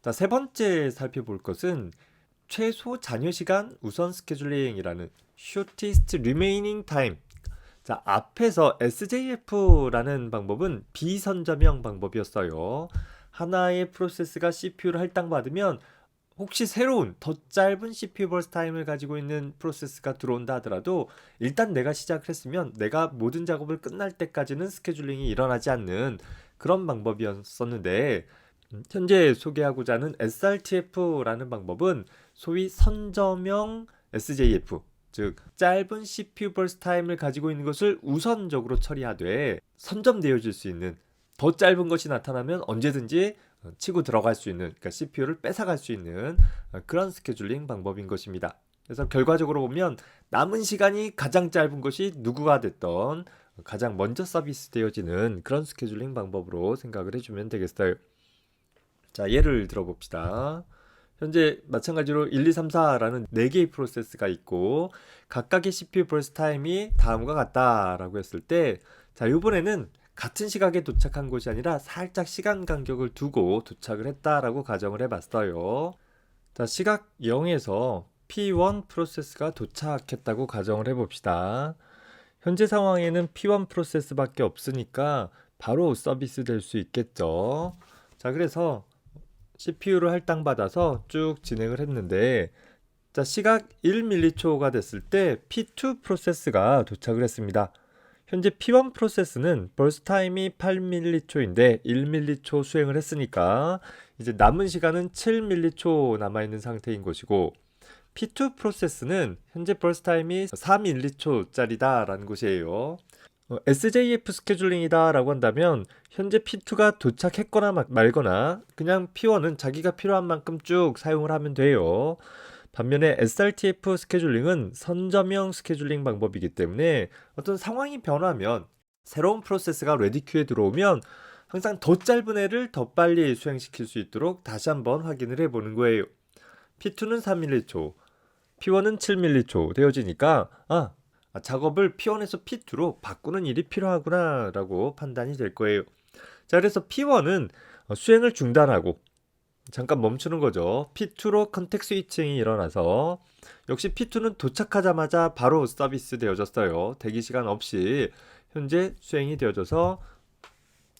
자, 세 번째 살펴볼 것은 최소 잔여 시간 우선 스케줄링이라는 Shortest Remaining Time. 자, 앞에서 SJF라는 방법은 비선점형 방법이었어요. 하나의 프로세스가 CPU를 할당받으면 혹시 새로운 더 짧은 CPU 버스 타임을 가지고 있는 프로세스가 들어온다 하더라도 일단 내가 시작을 했으면 내가 모든 작업을 끝날 때까지는 스케줄링이 일어나지 않는 그런 방법이었었는데, 현재 소개하고자 하는 SRTF라는 방법은 소위 선점형 SJF, 즉 짧은 CPU 버스 타임을 가지고 있는 것을 우선적으로 처리하되 선점되어질 수 있는 더 짧은 것이 나타나면 언제든지 치고 들어갈 수 있는, 그러니까 CPU를 뺏어갈 수 있는 그런 스케줄링 방법인 것입니다. 그래서 결과적으로 보면 남은 시간이 가장 짧은 것이 누구가 됐던 가장 먼저 서비스 되어지는 그런 스케줄링 방법으로 생각을 해주면 되겠어요. 자, 예를 들어봅시다. 현재 마찬가지로 1, 2, 3, 4라는 4개의 프로세스가 있고 각각의 CPU 버스 타임이 다음과 같다라고 했을 때, 자, 이번에는 같은 시각에 도착한 것이 아니라 살짝 시간 간격을 두고 도착을 했다라고 가정을 해봤어요. 자, 시각 0에서 P1 프로세스가 도착했다고 가정을 해봅시다. 현재 상황에는 P1 프로세스밖에 없으니까 바로 서비스 될 수 있겠죠. 자, 그래서 CPU를 할당받아서 쭉 진행을 했는데, 자, 시각 1mC가 됐을 때 P2 프로세스가 도착을 했습니다. 현재 P1 프로세스는 버스 타임이 8mC인데 1mC 수행을 했으니까 이제 남은 시간은 7mC 남아있는 상태인 것이고, P2 프로세스는 현재 버스 타임이 4mC짜리다 라는 것이에요. SJF 스케줄링이다 라고 한다면 현재 P2가 도착했거나 말거나 그냥 P1은 자기가 필요한 만큼 쭉 사용을 하면 돼요. 반면에 SRTF 스케줄링은 선점형 스케줄링 방법이기 때문에 어떤 상황이 변하면 새로운 프로세스가 레디 큐에 들어오면 항상 더 짧은 애를 더 빨리 수행시킬 수 있도록 다시 한번 확인을 해보는 거예요. P2는 3mC, P1은 7mC 되어지니까 작업을 P1에서 P2로 바꾸는 일이 필요하구나 라고 판단이 될 거예요. 자, 그래서 P1은 수행을 중단하고 잠깐 멈추는 거죠. P2로 컨텍 스위칭이 일어나서 역시 P2는 도착하자마자 바로 서비스 되어졌어요. 대기 시간 없이 현재 수행이 되어져서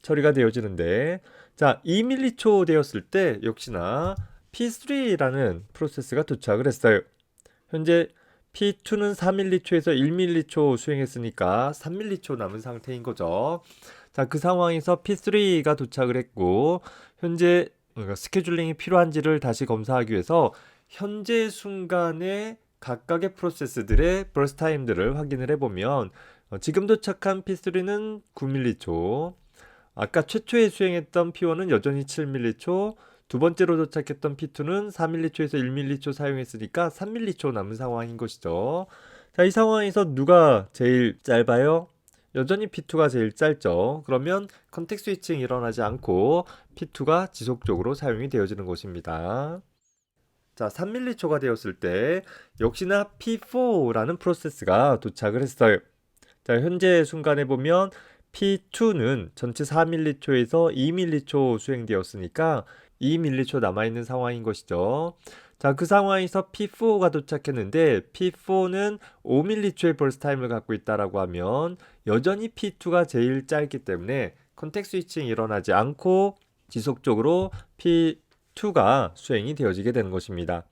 처리가 되어지는데, 자, 2mC 되었을 때 역시나 P3라는 프로세스가 도착을 했어요. 현재 P2는 4mC에서 1mC 수행했으니까 3mC 남은 상태인 거죠. 자, 그 상황에서 P3가 도착을 했고 현재 스케줄링이 필요한지를 다시 검사하기 위해서 현재 순간의 각각의 프로세스들의 버스 타임들을 확인을 해보면 지금 도착한 P3는 9mC, 아까 최초에 수행했던 P1은 여전히 7mC, 두 번째로 도착했던 P2는 4mC에서 1mC 사용했으니까 3mC 남은 상황인 것이죠. 자, 이 상황에서 누가 제일 짧아요? 여전히 P2가 제일 짧죠. 그러면 컨텍 스위칭이 일어나지 않고 P2가 지속적으로 사용이 되어지는 것입니다. 자, 3mC가 되었을 때 역시나 P4라는 프로세스가 도착을 했어요. 자, 현재 순간에 보면 P2는 전체 4mC에서 2mC 수행되었으니까 2mC 남아있는 상황인 것이죠. 자, 그 상황에서 P4가 도착했는데 P4는 5mC의 벌스 타임을 갖고 있다라고 하면 여전히 P2가 제일 짧기 때문에 컨텍 스위칭이 일어나지 않고 지속적으로 P2가 수행이 되어지게 되는 것입니다.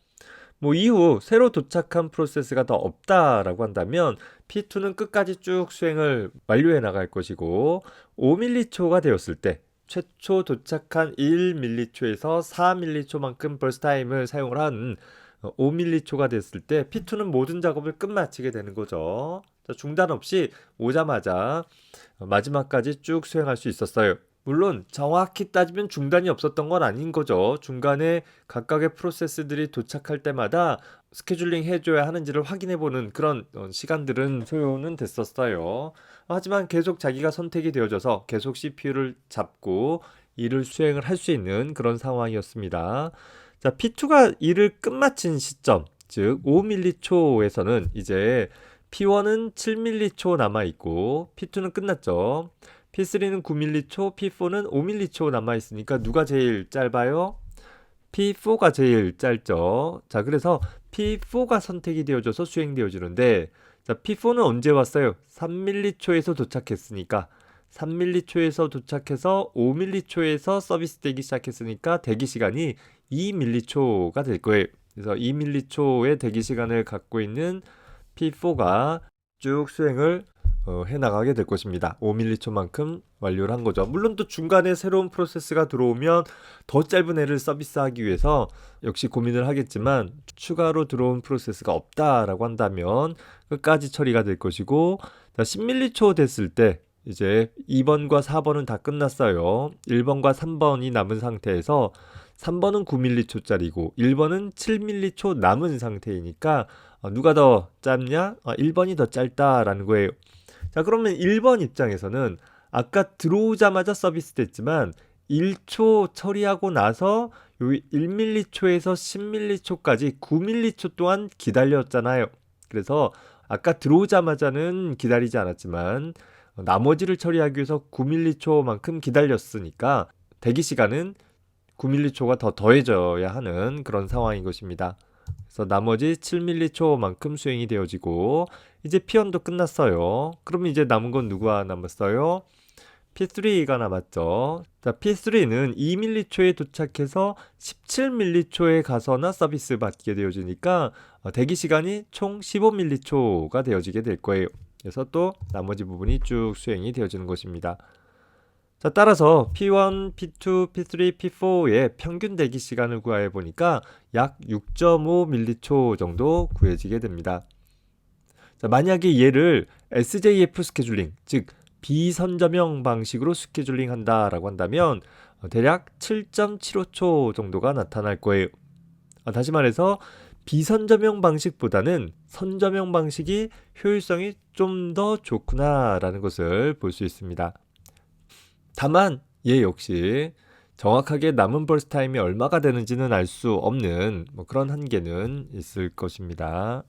이후 새로 도착한 프로세스가 더 없다라고 한다면 P2는 끝까지 쭉 수행을 완료해 나갈 것이고, 5mC가 되었을 때 최초 도착한 1mC에서 4mC만큼 벌스 타임을 사용을 한 5mC가 됐을 때 P2는 모든 작업을 끝마치게 되는 거죠. 중단 없이 오자마자 마지막까지 쭉 수행할 수 있었어요. 물론 정확히 따지면 중단이 없었던 건 아닌 거죠. 중간에 각각의 프로세스들이 도착할 때마다 스케줄링 해줘야 하는지를 확인해보는 그런 시간들은 소요는 됐었어요. 하지만 계속 자기가 선택이 되어져서 계속 CPU를 잡고 일을 수행을 할 수 있는 그런 상황이었습니다. 자, P2가 일을 끝마친 시점, 즉 5mC에서는 이제 P1은 7mC 남아있고 P2는 끝났죠. P3는 9mC, P4는 5mC 남아있으니까 누가 제일 짧아요? P4가 제일 짧죠. 자, 그래서 P4가 선택이 되어져서 수행되어지는데, 자, P4는 언제 왔어요? 3m초에서 도착했으니까 3m초에서 도착해서 5m초에서 서비스 되기 시작했으니까 대기 시간이 2m초가 될 거예요. 그래서 2m초의 대기 시간을 갖고 있는 P4가 쭉 수행을 해나가게 될 것입니다. 5m초만큼 완료를 한 거죠. 물론 또 중간에 새로운 프로세스가 들어오면 더 짧은 애를 서비스하기 위해서 역시 고민을 하겠지만, 추가로 들어온 프로세스가 없다라고 한다면 끝까지 처리가 될 것이고, 자, 10m초 됐을 때 이제 2번과 4번은 다 끝났어요. 1번과 3번이 남은 상태에서 3번은 9m초짜리고 1번은 7m초 남은 상태이니까 누가 더 짧냐? 1번이 더 짧다라는 거예요. 자, 그러면 1번 입장에서는 아까 들어오자마자 서비스 됐지만 1초 처리하고 나서 요 1m초에서 10m초까지 9m초 동안 기다렸잖아요. 그래서 아까 들어오자마자는 기다리지 않았지만 나머지를 처리하기 위해서 9m초만큼 기다렸으니까 대기 시간은 9m초가 더 더해져야 하는 그런 상황인 것입니다. 그래서 나머지 7m초만큼 수행이 되어지고 이제 P1도 끝났어요. 그럼 이제 남은 건 누가 남았어요? P3가 남았죠. 자, P3는 2m초에 도착해서 17m초에 가서나 서비스 받게 되어지니까 대기 시간이 총 15m초가 되어지게 될 거예요. 그래서 또 나머지 부분이 쭉 수행이 되어지는 것입니다. 자, 따라서 P1, P2, P3, P4의 평균 대기 시간을 구해 보니까 약 6.5m초 정도 구해지게 됩니다. 자, 만약에 얘를 SJF 스케줄링, 즉 비선저명 방식으로 스케줄링 한다라고 한다면 대략 7.75초 정도가 나타날 거예요. 다시 말해서 비선저명 방식보다는 선저명 방식이 효율성이 좀 더 좋구나라는 것을 볼 수 있습니다. 다만 얘 역시 정확하게 남은 벌스 타임이 얼마가 되는지는 알 수 없는 그런 한계는 있을 것입니다.